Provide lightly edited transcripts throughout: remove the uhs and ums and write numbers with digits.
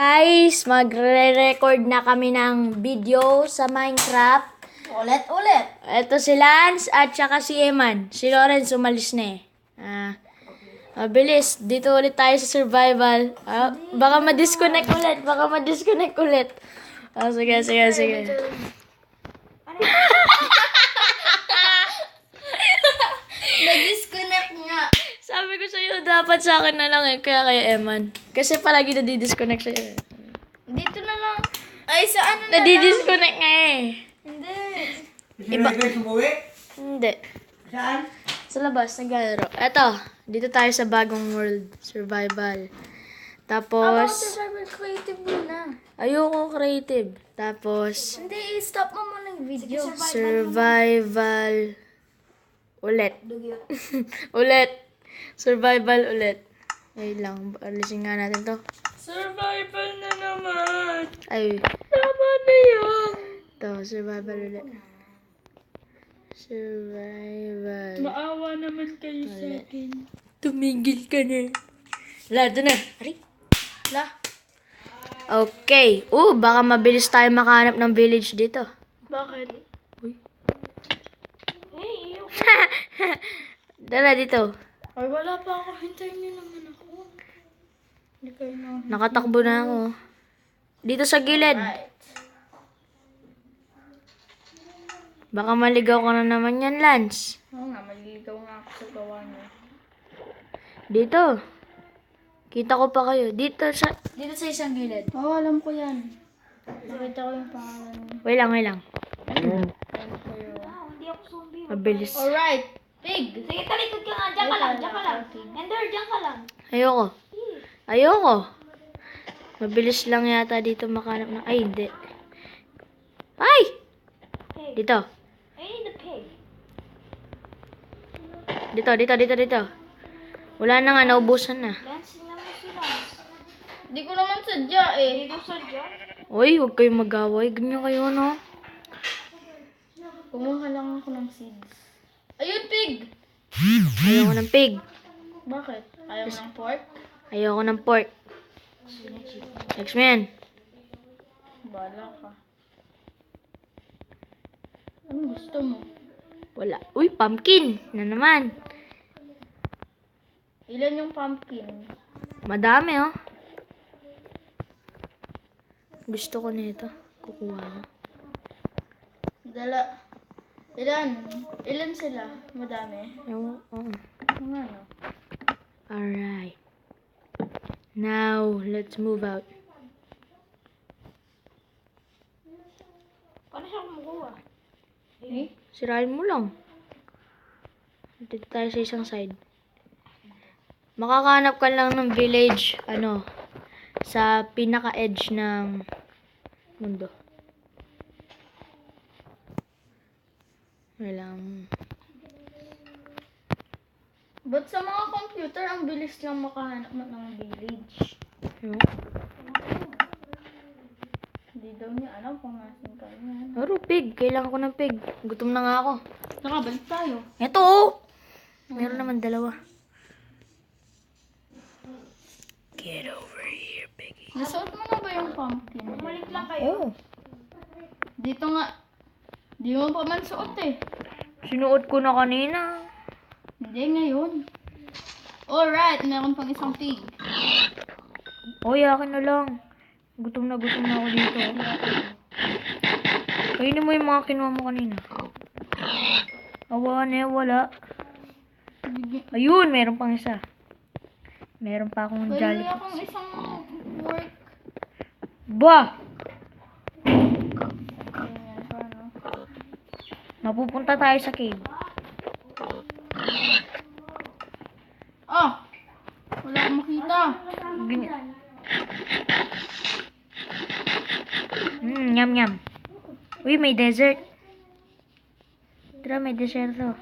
Guys, magre-record na kami ng video sa Minecraft. Ulit. Ito si Lance at saka si Eman. Si Lawrence umalis na eh. Mabilis. Dito ulit tayo sa survival. Baka ma-disconnect ulit. Sige. Nag-disconnect nga. Sabi ko sa'yo, dapat sa akin na lang eh. Kaya kay Eman. Kasi palagi nadi-disconnect sa'yo eh. Dito na lang. Ay, sa ano na lang? Nadi-disconnect nga eh. Hindi. Iba. Umuwi? Hindi. Saan? Sa labas, naglalaro. Eto, dito tayo sa bagong world. Survival. Tapos, survival creative muna. ayoko creative. Tapos, Hindi, stop mo muna yung video. survival. Ulit. Ulit. Survival ulit. Ay lang, alisin nga natin to. Survival na naman. Ay, Tama na yun. to, survival ulit. Survival. Maawa naman kayo sa akin. Tumigil ka na. Lado na. Ari. La. Okay. Baka mabilis tayo makahanap ng village dito. Bakit? Uy. Hey, Dala dito. Ay, wala pa ako. Hintayin niyo naman ako. Hindi kayo na. Nakatakbo na ako. Dito sa gilid. Baka maligaw ka na naman yan, Lance. Oo nga, maliligaw nga ako sa gawa niya. Dito. Kita ko pa kayo. Dito sa isang gilid. Oo, alam ko yan. Nakita ko yung pangalan niya. Wait lang. Alam ko yun. Hindi ako zombie. Mabilis. Alright. Pig. Sige, talikod ka nga. Diyan ka lang. Ender, diyan ka lang. Ayoko. Mabilis lang yata dito makahanap ng... Ay, hindi. Ay! Dito. I need the pig. Dito. Wala na nga, naubusan na. Dancing naman sila. Hindi ko naman sadya eh. Hindi ko sadya? Uy, huwag kayong mag-away. Ganyan kayo, no? Kumuha lang ako ng seeds. Ayun, pig! Ayoko ng pig. Bakit? Ayaw mo ng pork? Ayoko ng pork. Next man. Bala ka. Anong gusto mo? Wala. Uy, pumpkin. Na naman. Ilan yung pumpkin? Madami, oh. Gusto ko nito. Kukuha na. Dala. Ilan sila? Madami. Oo. Mga ano? Alright. Now, let's move out. Paano siya kumukuha? Sirain mo lang. Dito tayo sa isang side. Makakahanap ka lang ng village, sa pinaka-edge ng mundo. Walang... Ba't sa mga computer, ang bilis lang makahanap mo ng village? Hindi daw niya alam kung nasin ka niya. Pero pig. Kailangan ko ng pig. Gutom na nga ako. Nakabalik tayo. Ito, oh! Meron naman dalawa. Get over here, piggy. Nasuot mo na ba yung pumpkin? Bumalik lang kayo. Oh, Dito nga. Di mo pa man suot eh. sinuot ko na kanina. Hindi ngayon. Alright, meron pang isang pig. Oy, akin na lang. Gutom na ako dito. Kainin mo yung mga kinuha mo kanina. Awa na, wala. Ayun, meron pang isa. Meron pa akong Pwede jolly. akong isang work. Bah! Ganyan, paano? Mapupunta tayo sa cave. Ah! Wala akong makita. Ganyan. Yum. Uy, may desert. Tara, may desert to.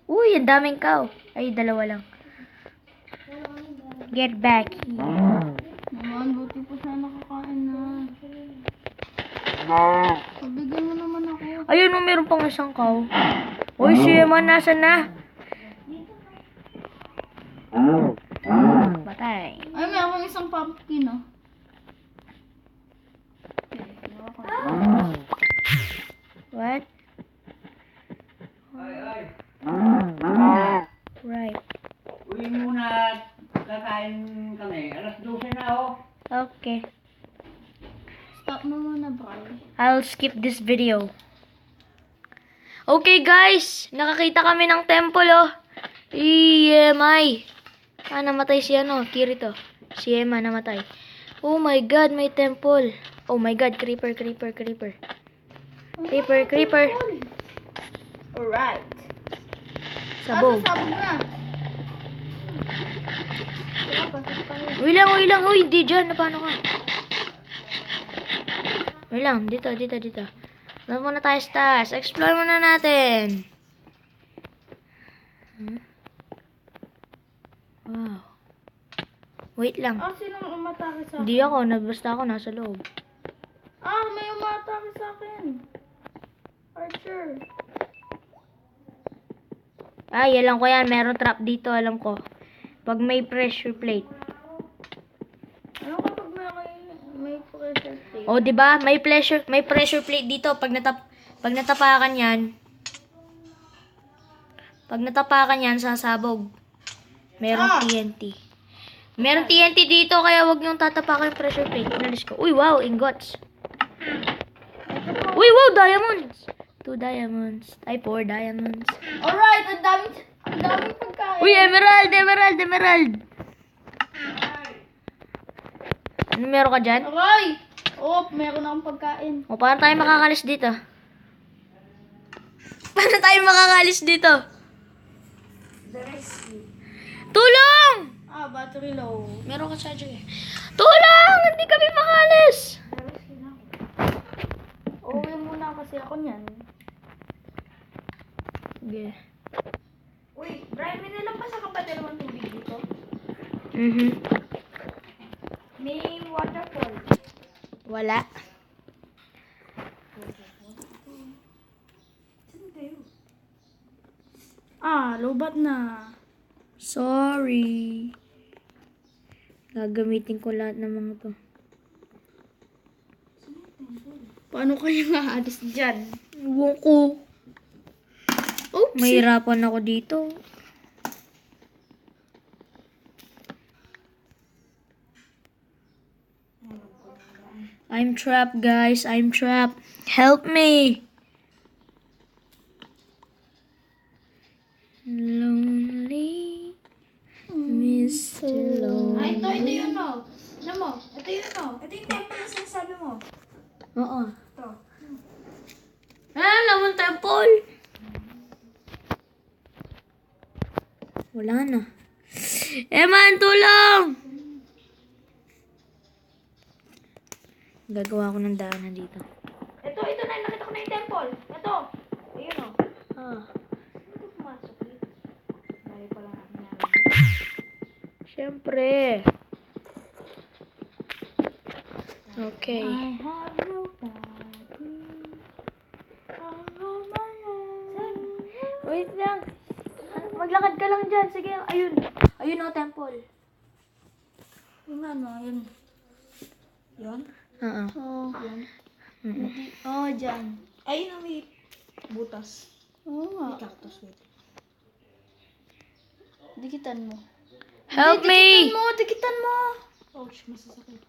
Uy, ang daming cow. Ay, dalawa lang. Get back here. Naman, buti po sana nakakain na. Pabigyan mo naman ako. Ayun, meron pang isang cow. Uy, si Eman, nasa na? Patay. Ay, may akong isang pumpkin, oh. Okay. Stop mo muna, bro. I'll skip this video. Okay guys, nakakita kami ng temple oh. EMI. Namatay si Kirito. Si Emma namatay. Oh my god, may temple. Oh my god, creeper. Creeper. Alright. Sabog. Sabog na. Uy lang. Uy, hindi dyan. Paano ka? Uy lang, dito. Doon muna tayo sa taas. Explore muna natin. Wow. Wait lang. Sinong umatake sa akin? Hindi ako. Basta ako nasa loob. May umatake sa akin. Archer. Alam ko yan. Meron trap dito. Alam ko. Pag may pressure plate. Ano kapag may pressure plate? O, di ba? May pressure plate dito. Pag natapakan yan, sasabog. Merong TNT. Merong TNT dito, kaya wag niyong tatapakan yung pressure plate. Inalis ko. Uy, wow, ingots. Uy, wow, diamonds. 2 diamonds. Ay, 4 diamonds. Alright, ang daming pagkain. Uy, emerald. Ano meron ka dyan? Aray! Meron akong pagkain. O, paano tayo makakalis dito? Tulong! Battery low. Meron ka charger eh. Tulong! Hindi kami makalis! Uwi muna kasi ako niyan. Sige. Uy, Brian, may nalampasan ka pa din naman tubig dito? May waterfall. Wala. Lobat na. Sorry. Gagamitin ko lahat ng mga to. Paano kayo maalis dyan? Ewan ko. Oops! Mahirapan ako dito. I'm trapped, guys. I'm trapped. Help me. Lonely. Mr. Lonely. Ito yun o. Ano mo? Ito yun o. Ito yung temple na sinasabi mo. Oo. Ito. Naman temple. Wala na. Eman, tulong! Gagawa ko ng daanan dito. Ito na. Nakita ko na yung temple. Ito. Ayun o. Hindi ko pumasok dito. Dahil pa lang namin namin. Siyempre. Okay. I have nobody. Wait lang. Maglakad ka lang dyan. Sige, ayun. Ayun o, temple. Yung ano, yun. Yun? Oo. Yun. Dyan. Ayun na may butas. Oo nga. Cactus, wait. Dikitan mo. Help me! Dikitan mo! Ouch, masasakit.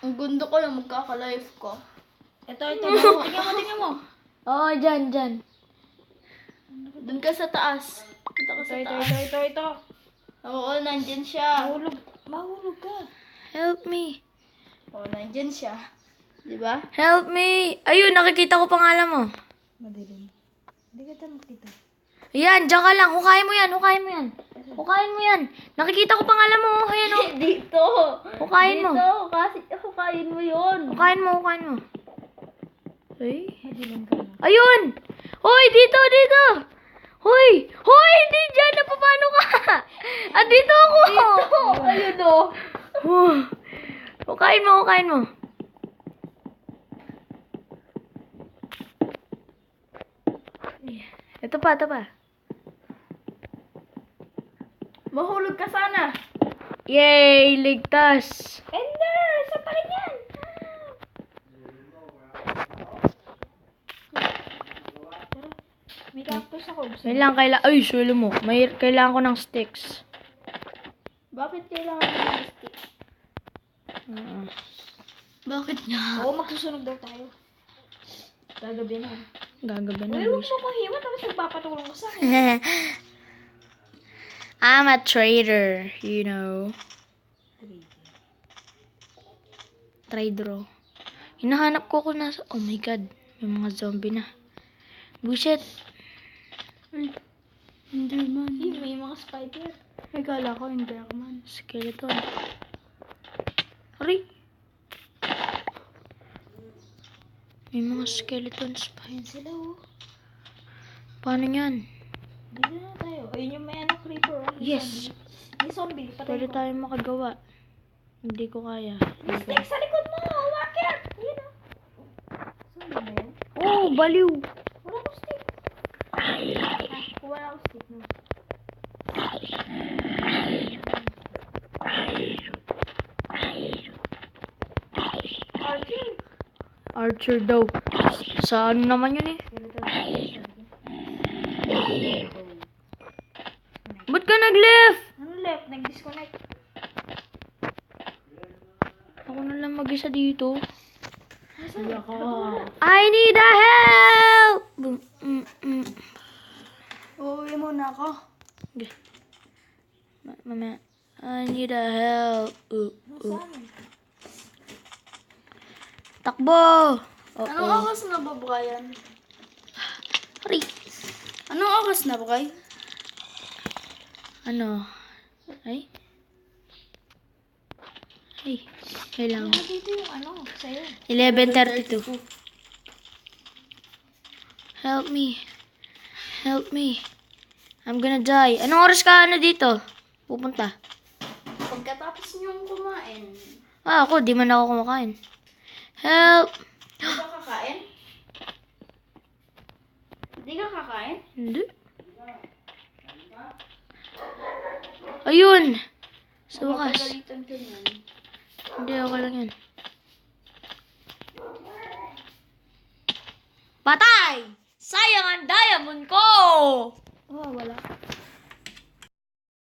Ang gundo ko lang magkaka-life ko. Ito. Tingnan mo. Oo, dyan. Doon ka sa taas. Punta ka sa taas. Ito. Oo, nandyan siya. Mahulog ka. Help me. Oo, nandyan siya. Diba? Help me! Ayun, nakikita ko pangalan mo. Madilim. Hindi ka tayo makita. Yan, dyan ka lang. Hukayin mo yan. Nakikita ko pangalan mo. Ayan o. Dito. Hukayin mo. Dito. Kasi hukayin mo yun. Hukayin mo. Ay. Madilim ka na. Ayun! Hoy, dito! Hoy, hindi dyan. Napapano ka? Dito ako. Ayun o. Hukayin mo. Ito pa. Mahulog ka sana. Yay! Ligtas! Ender! Saan pa rin yan? May cactus ako. Ay, sulo mo. Kailangan ko ng sticks. Bakit kailangan mo ng stick? Bakit nga? Oo, magsusunog daw tayo. Gagabi na. Gagabi na, Uy, huwag Luis. mo kong hiwa tapos nagpapatulong ka sa akin. I'm a traitor, you know. Traitor. Hinahanap ko kung nasa... Oh my god. May mga zombie na. Buset. Enderman. May mga spider. Ay, kala ko Enderman. Skeleton. Aray. May mga skeletons pa. Ayan sila oh. Paano yan? Dito na tayo. Ayun yung may ano, creeper. Oh. Yes. May zombie. Patay Pwede ko. tayong makagawa. Hindi ko kaya. Stick sa likod mo. Wakit. Ayun oh. Zombie ba yan? Oh, baliw. Wala akong stick. Kuha na akong stick mo. Archie. Archer daw. Sa ano naman yun eh? Ba't ka nag-left? Ano left? Nag-disconnect. Ako na lang mag-isa dito. Nasaan? Ako. I need a help! Uuwi muna ako. Okay. Mamaya. I need a help. Nasaan? Takbo! Anong oras na ba, Brian? Aray. Anong oras na, Brian? Ano? Ay? Ay. Kailangan. Dito yung ano, sa'yo. 11:32. Help me. Help me. I'm gonna die. Anong oras ka na dito? Pupunta. Pagkatapos niyong kumain, Ah, ako. Di man ako kumakain. Help! di ka kakain? Hindi ka kakain? Hindi. Ayun! Sa wakas. Pagalitan ka niyan. Hindi, ako lang yan. Patay! Sayang ang diamond ko! Oh, wala.